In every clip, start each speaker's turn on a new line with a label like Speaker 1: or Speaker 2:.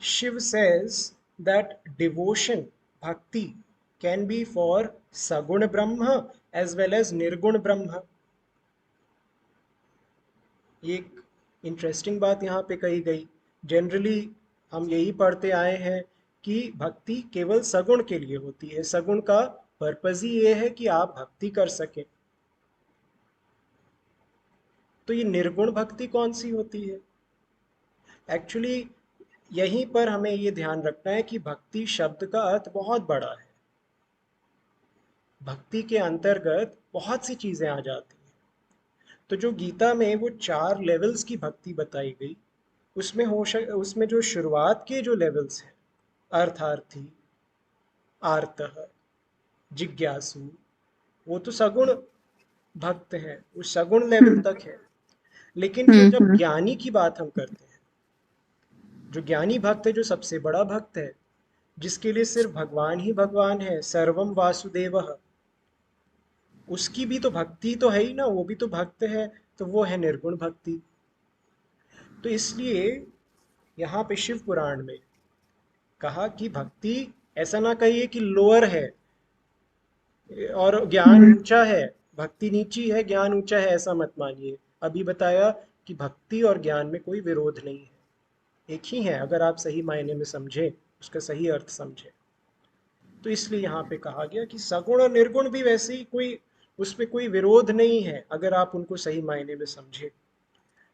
Speaker 1: Shiv says that devotion, bhakti, can be for Saguna Brahma as well as Nirgun Brahma. एक interesting बात यहाँ पे कही गई। जनरली हम यही पढ़ते आए हैं कि भक्ति केवल सगुण के लिए होती है, सगुण का पर्पज ही ये है कि आप भक्ति कर सकें। तो ये निर्गुण भक्ति कौन सी होती है? एक्चुअली यहीं पर हमें ये ध्यान रखना है कि भक्ति शब्द का अर्थ बहुत बड़ा है। भक्ति के अंतर्गत बहुत सी चीजें आ जाती हैं। तो जो गीता में वो 4 लेवल्स की भक्ति बताई गई, उसमें जो शुरुआत के जो लेवल्स हैं, अर्थार्थी, आर्तः, जिज्ञासु, वो तो सगुण भक्त है, वो सगुण लेवल तक है। लेकिन फिर जब
Speaker 2: हम्म।
Speaker 1: ज्ञानी की बात हम करते हैं, जो ज्ञानी भक्त है, जो सबसे बड़ा भक्त है, जिसके लिए सिर्फ भगवान ही भगवान है, सर्वम वासुदेवः, उसकी भी तो भक्ति तो है ही ना, वो भी तो भक्त है। तो वो है निर्गुण भक्ति। तो इसलिए यहाँ पे शिव पुराण में कहा कि भक्ति, ऐसा ना कहिए कि लोअर है और ज्ञान
Speaker 2: हम्म।
Speaker 1: ऊंचा है, भक्ति नीची है ज्ञान ऊंचा है, ऐसा मत मानिए। अभी बताया कि भक्ति और ज्ञान में कोई विरोध नहीं है, एक ही है, अगर आप सही मायने में समझें, उसका सही अर्थ समझें। तो इसलिए यहाँ पे कहा गया कि सगुण और निर्गुण भी वैसे ही कोई, उसमें कोई विरोध नहीं है अगर आप उनको सही मायने में समझें।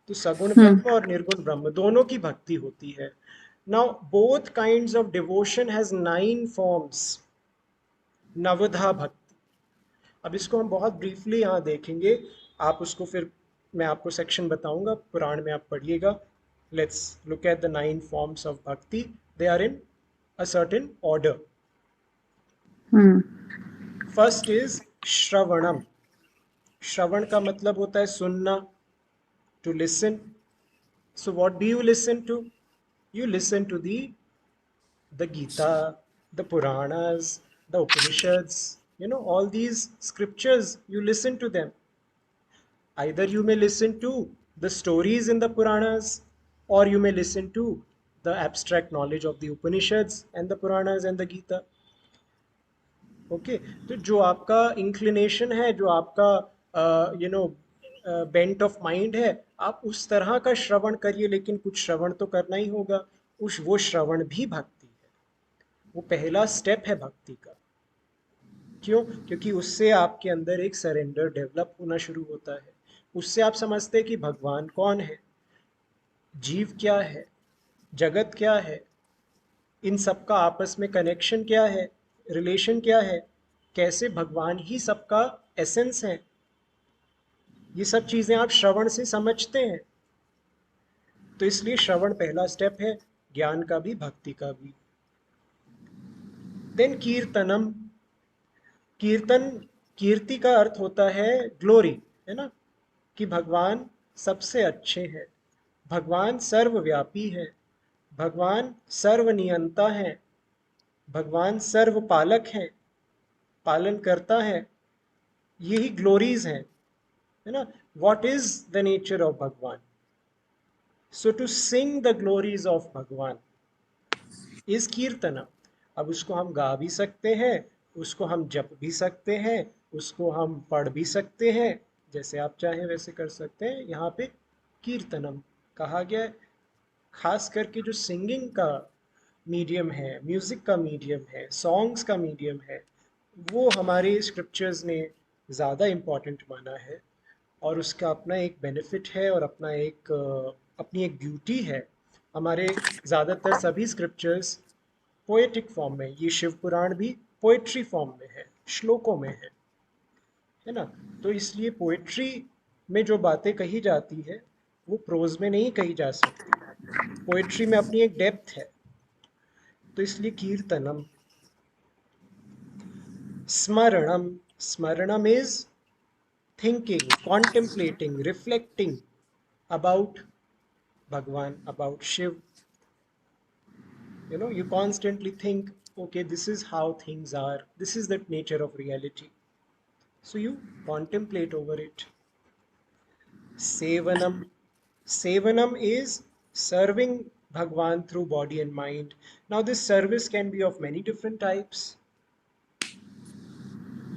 Speaker 1: तो सगुण
Speaker 2: हम्म।
Speaker 1: ब्रह्म और निर्गुण ब्रह्म दोनों की भक्ति होती है। Now both kinds of devotion has 9 forms, navadha bhakti. अब इसको हम बहुत ब्रीफली यहाँ देखेंगे, आप उसको फिर, मैं आपको सेक्शन बताऊंगा, पुराण में आप पढ़िएगा। Let's look at the 9 forms of bhakti. They are in a certain order.
Speaker 2: Hmm.
Speaker 1: First is shravanam. श्रवण का मतलब होता है सुनना, to listen. So what do you listen to? You listen to the Gita, the Puranas, the Upanishads, all these scriptures, you listen to them. Either you may listen to the stories in the Puranas, or you may listen to the abstract knowledge of the Upanishads and the Puranas and the Gita. Okay, तो जो आपका inclination है, जो आपका bent of mind है, आप उस तरह का श्रवण करिए, लेकिन कुछ श्रवण तो करना ही होगा। उस वो श्रवण भी भक्ति है, वो पहला स्टेप है भक्ति का। क्यों? क्योंकि उससे आपके अंदर एक सरेंडर डेवलप होना शुरू होता है। उससे आप समझते हैं कि भगवान कौन है, जीव क्या है, जगत क्या है, इन सब का आपस में कनेक्शन क्या है, रिलेशन क्या है, कैसे भगवान ही सबका एसेंस है। ये सब चीज़ें आप श्रवण से समझते हैं। तो इसलिए श्रवण पहला स्टेप है, ज्ञान का भी भक्ति का भी। देन कीर्तनम। कीर्तन, कीर्ति का अर्थ होता है ग्लोरी, है ना, कि भगवान सबसे अच्छे हैं, भगवान सर्वव्यापी है, भगवान सर्वनियंता है, भगवान सर्वपालक हैं, पालन करता है। यही ग्लोरीज हैं, है ना। What is the nature of Bhagwan? So to sing the glories of Bhagwan is kirtanam. अब उसको हम गा भी सकते हैं, उसको हम जप भी सकते हैं, उसको हम पढ़ भी सकते हैं, जैसे आप चाहें वैसे कर सकते हैं। यहाँ पे कीर्तनम कहा गया है। खास करके जो सिंगिंग का मीडियम है, म्यूज़िक का मीडियम है, सॉन्ग्स का मीडियम है, वो हमारे स्क्रिप्चर्स ने ज़्यादा इम्पॉर्टेंट माना है। और उसका अपना एक बेनिफिट है और अपना एक अपनी एक ब्यूटी है। हमारे ज़्यादातर सभी स्क्रिप्चर्स पोएटिक फॉर्म में, ये शिव पुराण भी पोएट्री फॉर्म में है, श्लोकों में है ना। तो इसलिए पोएट्री में जो बातें कही जाती है, वो प्रोज में नहीं कही जा सकती। पोएट्री में अपनी एक डेप्थ है। तो इसलिए कीर्तनम। स्मरणम। Smaranam is thinking, contemplating, reflecting about Bhagwan, about Shiva. You constantly think, okay, this is how things are, this is the nature of reality, so you contemplate over it. Sevanam. Sevanam is serving Bhagwan through body and mind. Now, this service can be of many different types.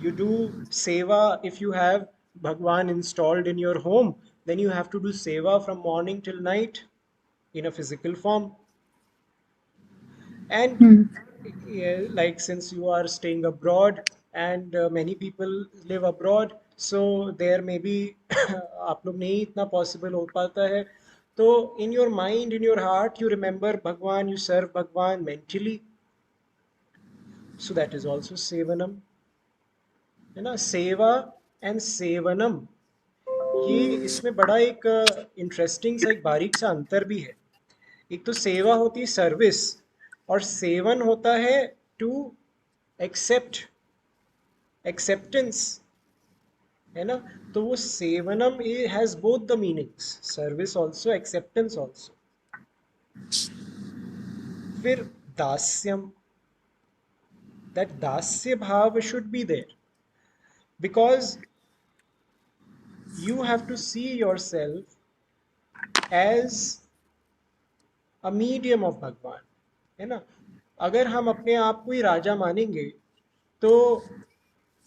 Speaker 1: You do seva if you have Bhagwan installed in your home, then you have to do seva from morning till night in a physical form. And
Speaker 2: Hmm.
Speaker 1: yeah, like since you are staying abroad and many people live abroad, so there may be आप लोग नहीं इतना possible हो पाता है, तो in your mind, in your heart, you remember Bhagwan, you serve Bhagwan mentally, so that is also sevanam, है ना. सेवा एंड सेवनम, ये इसमें बड़ा एक इंटरेस्टिंग सा एक बारीक सा अंतर भी है. एक तो सेवा होती है सर्विस, और सेवन होता है टू एक्सेप्ट, एक्सेप्टेंस, है ना. तो वो sevanam has both the meanings, service also, acceptance also. फिर दास्यम, that dasya bhav should be there, because you have to see yourself as a medium of Bhagwan, है ना. अगर हम अपने आप को ही राजा मानेंगे तो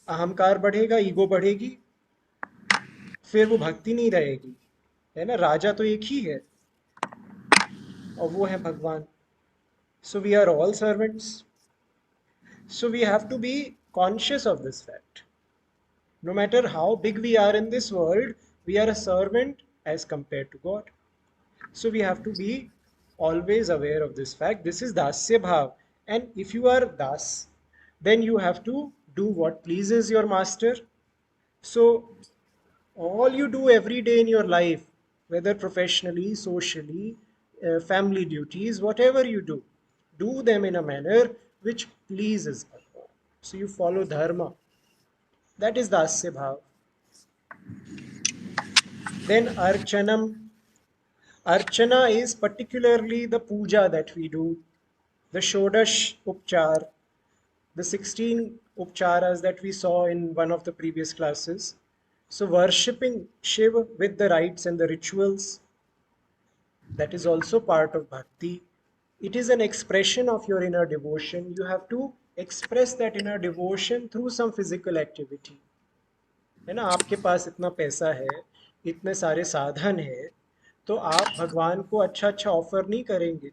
Speaker 1: अहंकार बढ़ेगा, ईगो बढ़ेगी, फिर वो भक्ति नहीं रहेगी, है ना. राजा तो एक ही है और वो है भगवान. So we are all servants. So we have to be conscious of this fact. No matter how big we are in this world, we are a servant as compared to God. So we have to be always aware of this fact. This is dasya bhav. And if you are das, then you have to do what pleases your master. So all you do every day in your life, whether professionally, socially, family duties, whatever you do them in a manner which pleases Bhagavan. So you follow dharma. That is dasya bhav. Then archanam. Archana is particularly the puja that we do, the Shodash Upchar, the 16 Upcharas that we saw in one of the previous classes. So, worshipping Shiva with the rites and the rituals, that is also part of bhakti. It is an expression of your inner devotion. You have to express that inner devotion through some physical activity. है ना. आपके पास इतना पैसा है, इतने सारे साधन है, तो आप भगवान को अच्छा अच्छा ऑफर नहीं करेंगे.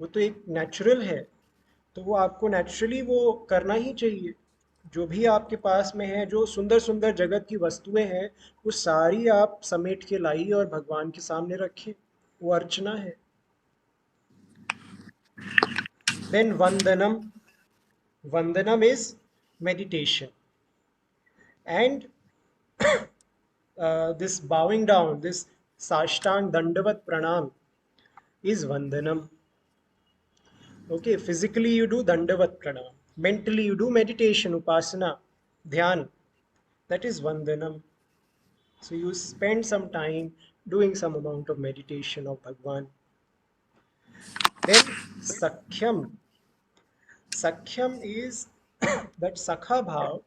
Speaker 1: वो तो एक नेचुरल है, तो वो आपको नेचुरली वो करना ही चाहिए. जो भी आपके पास में है, जो सुंदर सुंदर जगत की वस्तुएं हैं, वो सारी आप समेट के लाइए और भगवान के सामने रखिए. वो अर्चना है. Then vandanam. Vandanam is meditation. And this bowing down, this Sashtang Dandavat Pranam is Vandanam. Okay, physically you do Dandavat Pranam. Mentally you do meditation, Upasana, Dhyan. That is Vandanam. So you spend some time doing some amount of meditation of Bhagwan. Then Sakhyam. Sakhyam is that Sakha Bhav.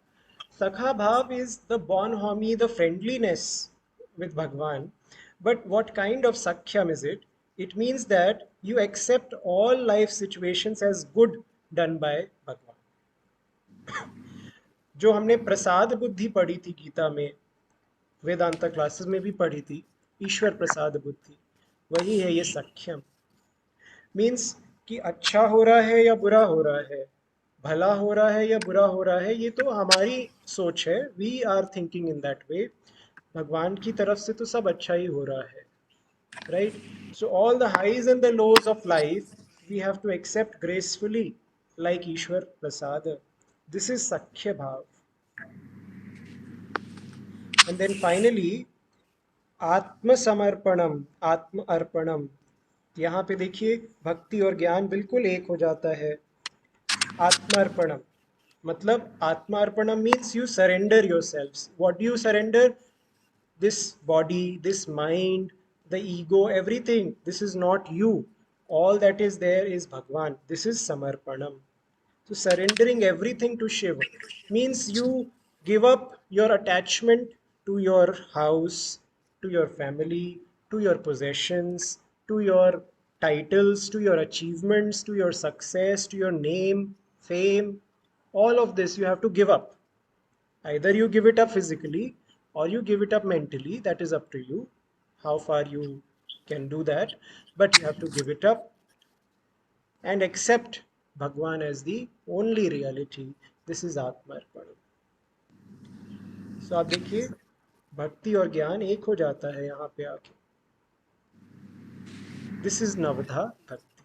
Speaker 1: Sakha Bhav is the bonhomie, the friendliness with Bhagwan. But what kind of Sakhyam is it? It means that you accept all life situations as good done by Bhagwan. जो हमने प्रसाद बुद्धि पढ़ी थी गीता में, Vedanta classes में भी पढ़ी थी, ईश्वर प्रसाद बुद्धि, वही है ये सख्यम. मीन्स कि अच्छा हो रहा है या बुरा हो रहा है, भला हो रहा है या बुरा हो रहा है, ये तो हमारी सोच है. We are thinking in that way. भगवान की तरफ से तो सब अच्छा ही हो रहा है, right. So all the highs and the lows of life we have to accept gracefully like Ishwar prasad. This is sakhya bhav. And then finally आत्मसमर्पणम, आत्म अर्पणम. यहाँ पे देखिए भक्ति और ज्ञान बिल्कुल एक हो जाता है. आत्मार्पणम मतलब, atmarpanam means you surrender yourself. What do you surrender? This body, this mind, the ego, everything, this is not you. All that is there is Bhagwan. This is Samarpanam. So surrendering everything to Shiva means you give up your attachment to your house, to your family, to your possessions, to your titles, to your achievements, to your success, to your name, fame, all of this you have to give up. Either you give it up physically or you give it up mentally. That is up to you, how far you can do that. But you have to give it up and accept Bhagwan as the only reality. This is Atmarpan. So आप देखिए, भक्ति और ज्ञान एक हो जाता है यहाँ पे आके. दिस इज नवधा भक्ति.